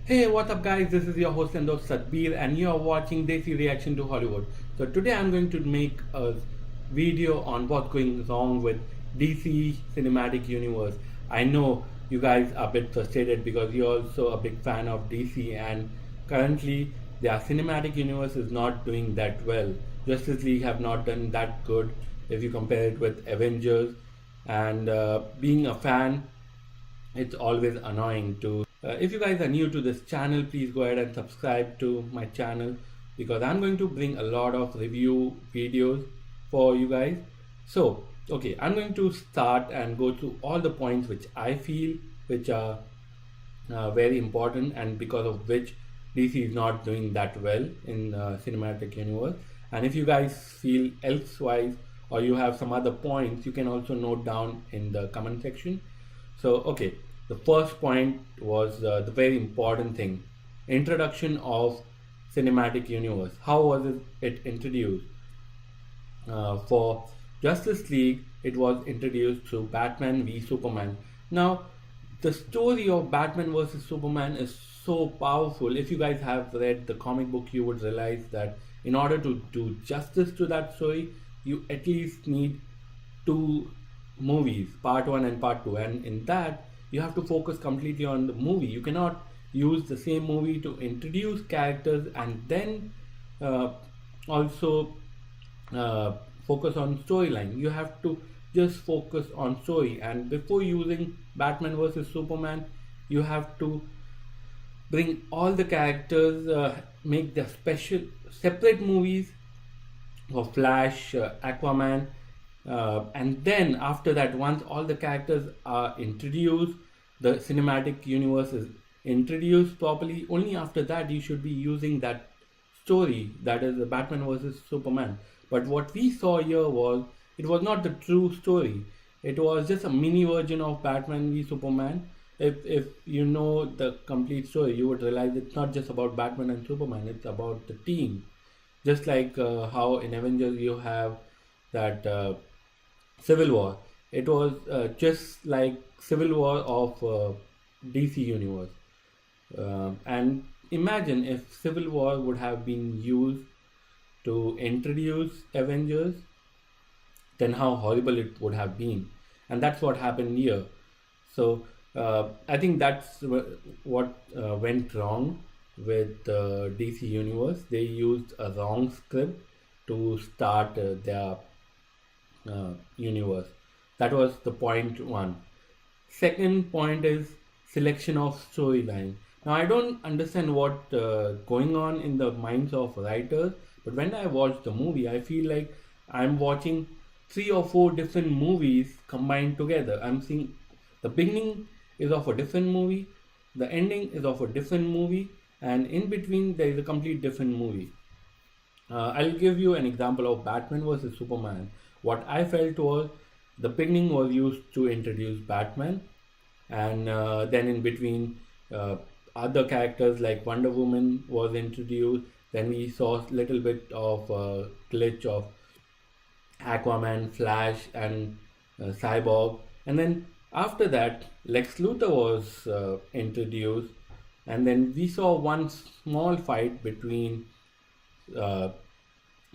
Hey, what's up, guys? This is your host and host Satbir, and you are watching Desi Reaction to Hollywood. So today I'm going to make a video on what's going wrong with DC Cinematic Universe. I know you guys are a bit frustrated because you're also a big fan of DC, and currently their cinematic universe is not doing that well. Justice League have not done that good if you compare it with Avengers, and being a fan, it's always annoying to if you guys are new to this channel, please go ahead and subscribe to my channel because I'm going to bring a lot of review videos for you guys. So okay, I'm going to start and go through all the points which I feel which are very important and because of which DC is not doing that well in cinematic universe. And if you guys feel elsewise or you have some other points, you can also note down in the comment section. So okay, the first point was the very important thing: introduction of cinematic universe. How was it introduced? For Justice League, it was introduced through Batman v Superman. Now, the story of Batman versus Superman is so powerful. If you guys have read the comic book, you would realize that in order to do justice to that story, you at least need two movies, part one and part two, and in that you have to focus completely on the movie. You cannot use the same movie to introduce characters and then also uh, focus on storyline. You have to just focus on story, and before using Batman versus Superman, you have to bring all the characters, make the special separate movies for Flash, Aquaman, and then after that, once all the characters are introduced, the cinematic universe is introduced properly. Only after that you should be using that story, that is the Batman versus Superman. But what we saw here was it was not the true story. It was just a mini version of Batman v Superman. If you know the complete story, you would realize it's not just about Batman and Superman. It's about the team. Just like how in Avengers you have that Civil War. It was just like Civil War of DC Universe. And imagine if Civil War would have been used to introduce Avengers, then how horrible it would have been. And that's what happened here. So I think that's what went wrong with the DC Universe. They used a wrong script to start their universe. That was the point one. Second point is selection of storyline. Now I don't understand what going on in the minds of writers, but when I watch the movie, I feel like I'm watching three or four different movies combined together. I'm seeing the beginning is of a different movie, the ending is of a different movie, and in between there is a complete different movie. I'll give you an example of Batman versus Superman. What I felt was the beginning was used to introduce Batman, and then in between, other characters like Wonder Woman was introduced. Then we saw a little bit of glitch of Aquaman, Flash, and Cyborg, and then after that, Lex Luthor was introduced, and then we saw one small fight between uh,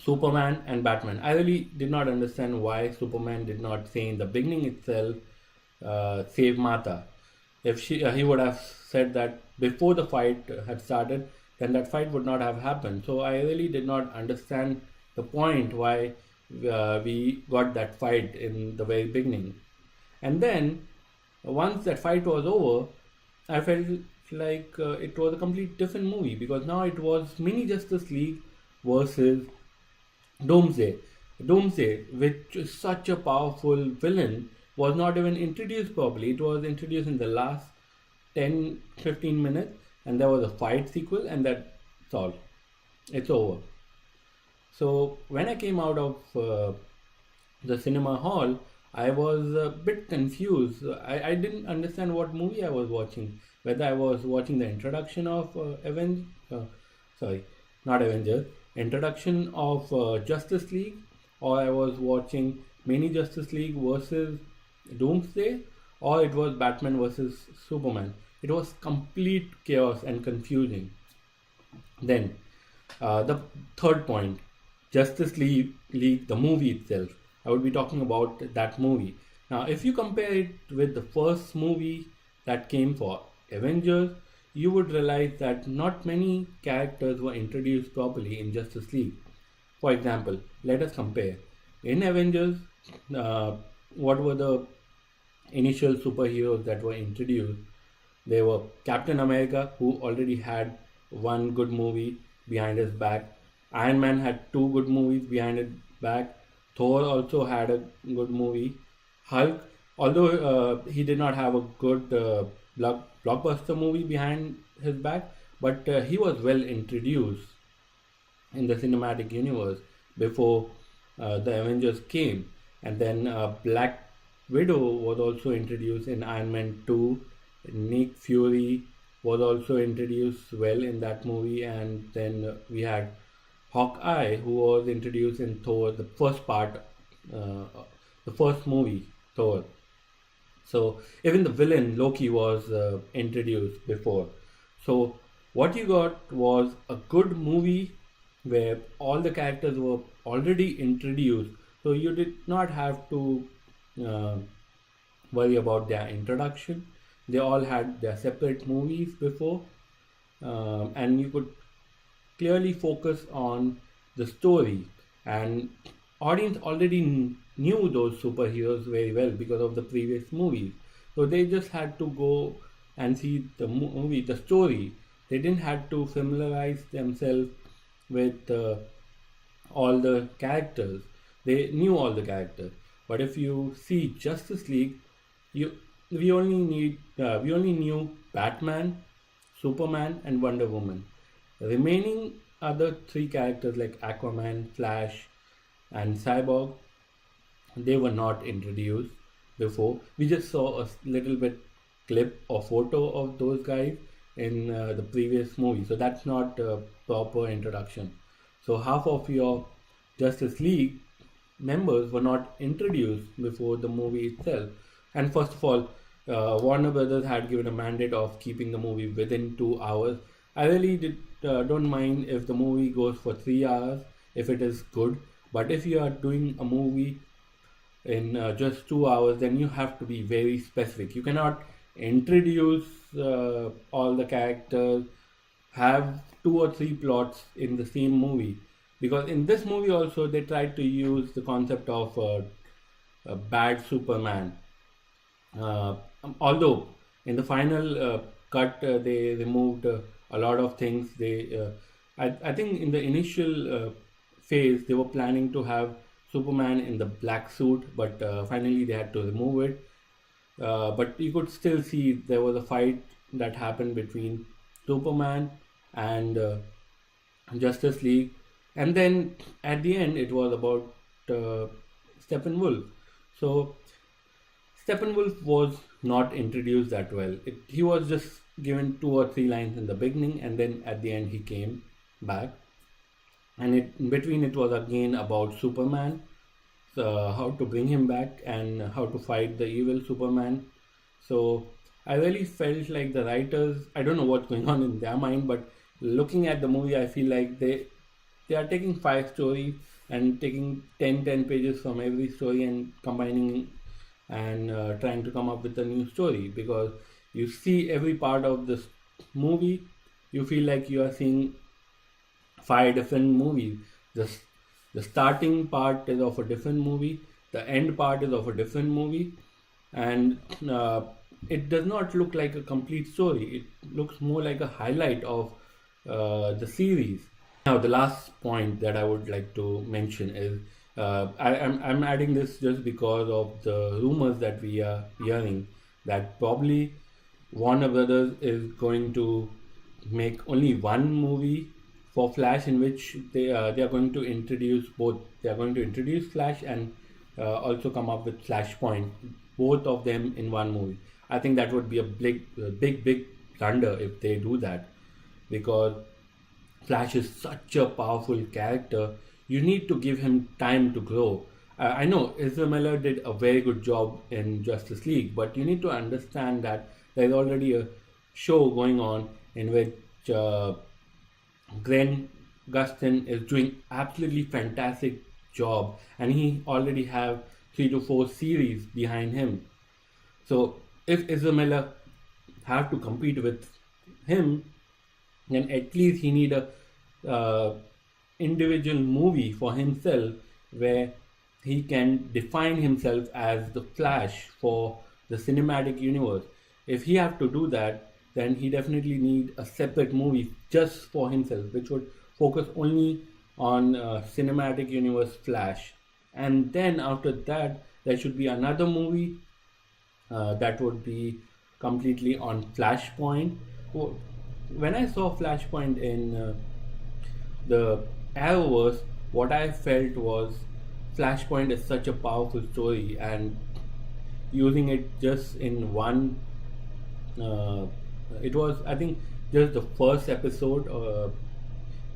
Superman and Batman. I really did not understand why Superman did not say in the beginning itself, save Martha. If he would have said that before the fight had started, then that fight would not have happened. So I really did not understand the point why we got that fight in the very beginning. And then once that fight was over, I felt like it was a complete different movie because now it was Mini Justice League versus Doomsday. Doomsday, which is such a powerful villain, was not even introduced properly. It was introduced in the last 10-15 minutes, and there was a fight sequel, and that's all. It's over. So when I came out of the cinema hall, I was a bit confused. I didn't understand what movie I was watching. Whether I was watching the introduction of sorry, not Avengers, introduction of Justice League, or I was watching Mini Justice League versus Doomsday, or it was Batman versus Superman. It was complete chaos and confusing. Then, the third point, League, the movie itself. I would be talking about that movie. Now, if you compare it with the first movie that came for Avengers, you would realize that not many characters were introduced properly in Justice League. For example, let us compare. In Avengers, uh, what were the initial superheroes that were introduced? They were Captain America, who already had one good movie behind his back. Iron Man had two good movies behind his back. Thor also had a good movie. Hulk, although he did not have a good blockbuster movie behind his back, but he was well introduced in the cinematic universe before the Avengers came. And then Black Widow was also introduced in Iron Man 2. Nick Fury was also introduced well in that movie. And then we had Hawkeye, who was introduced in Thor, the first part, uh, the first movie, Thor. So even the villain Loki was introduced before. So what you got was a good movie where all the characters were already introduced. So you did not have to uh, worry about their introduction. They all had their separate movies before, and you could clearly focus on the story. And audience already knew those superheroes very well because of the previous movies, so they just had to go and see the movie, the story. They didn't have to familiarize themselves with all the characters. They knew all the characters. But if you see Justice League, you we only knew Batman, Superman, and Wonder Woman. The remaining other three characters like Aquaman, Flash, and Cyborg, they were not introduced before. We just saw a little bit clip or photo of those guys in the previous movie, so that's not a proper introduction. So half of your Justice League members were not introduced before the movie itself. And first of all, Warner Brothers had given a mandate of keeping the movie within 2 hours. I really don't mind if the movie goes for 3 hours if it is good. But if you are doing a movie in just 2 hours, then you have to be very specific. You cannot introduce all the characters, have two or three plots in the same movie. Because in this movie also they tried to use the concept of a bad Superman. Uh, Although in the final cut they removed a lot of things. I think in the initial phase they were planning to have Superman in the black suit, but finally they had to remove it. But you could still see there was a fight that happened between Superman and Justice League, and then at the end it was about uh, Steppenwolf. So Steppenwolf was not introduced that well. He was just given two or three lines in the beginning, and then at the end he came back. And in between it was again about Superman, so how to bring him back and how to fight the evil Superman. So I really felt like the writers, I don't know what's going on in their mind, but looking at the movie, I feel like they are taking five stories and taking 10 pages from every story and combining and trying to come up with a new story. Because you see every part of this movie, you feel like you are seeing five different movies. The, the starting part is of a different movie, the end part is of a different movie, and it does not look like a complete story. It looks more like a highlight of the series. Now, the last point that I would like to mention is I'm adding this just because of the rumors that we are hearing that probably Warner Brothers is going to make only one movie for Flash, in which they are going to introduce both. They are going to introduce Flash and also come up with Flashpoint, both of them in one movie. I think that would be a big blunder if they do that, because Flash is such a powerful character. You need to give him time to grow. I know Ezra Miller did a very good job in Justice League, but you need to understand that there is already a show going on in which Grant Gustin is doing absolutely fantastic job, and he already have 3 to 4 series behind him. So if Ezra Miller have to compete with him, then at least he need a uh, individual movie for himself where he can define himself as the Flash for the cinematic universe. If he have to do that, then he definitely need a separate movie just for himself, which would focus only on cinematic universe Flash. And then after that, there should be another movie that would be completely on Flashpoint. When I saw Flashpoint in the Arrowverse, what I felt was Flashpoint is such a powerful story, and using it just in one, uh, it was, I think, just the first episode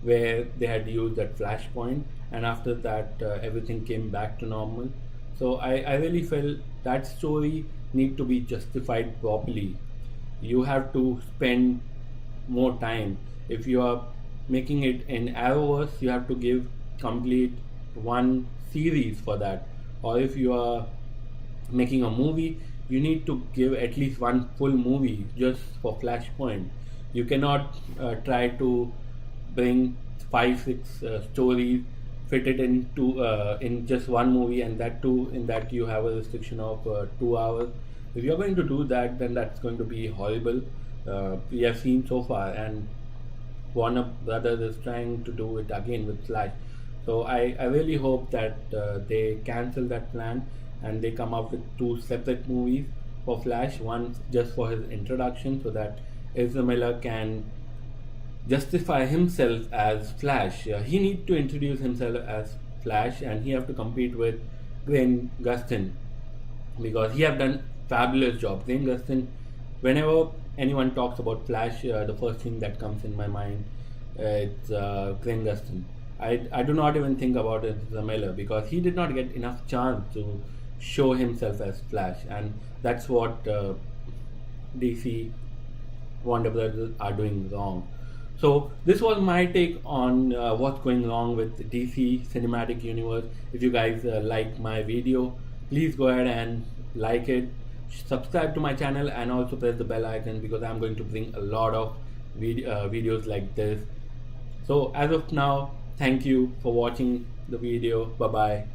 where they had used that Flashpoint, and after that, everything came back to normal. So I really felt that story need to be justified properly. You have to spend more time. If you are making it in Arrowverse, you have to give complete one series for that. Or if you are making a movie, you need to give at least one full movie just for Flashpoint. You cannot try to bring 5 6 stories, fit it into in just one movie, and that too in that you have a restriction of 2 hours. If you're going to do that, then that's going to be horrible. We have seen so far, and Warner Brothers is trying to do it again with Flash. So I really hope that they cancel that plan and they come up with 2 separate movies for Flash, one just for his introduction so that Ezra Miller can justify himself as Flash. He need to introduce himself as Flash, and he have to compete with Grant Gustin because he have done fabulous job. Grant Gustin, whenever anyone talks about Flash, the first thing that comes in my mind it's Grant Gustin. I do not even think about it as a Miller because he did not get enough chance to show himself as Flash, and that's what DC Warner Brothers are doing wrong. So this was my take on what's going wrong with DC Cinematic Universe. If you guys like my video, please go ahead and like it, subscribe to my channel, and also press the bell icon because I'm going to bring a lot of videos like this. So as of now, thank you for watching the video. Bye bye.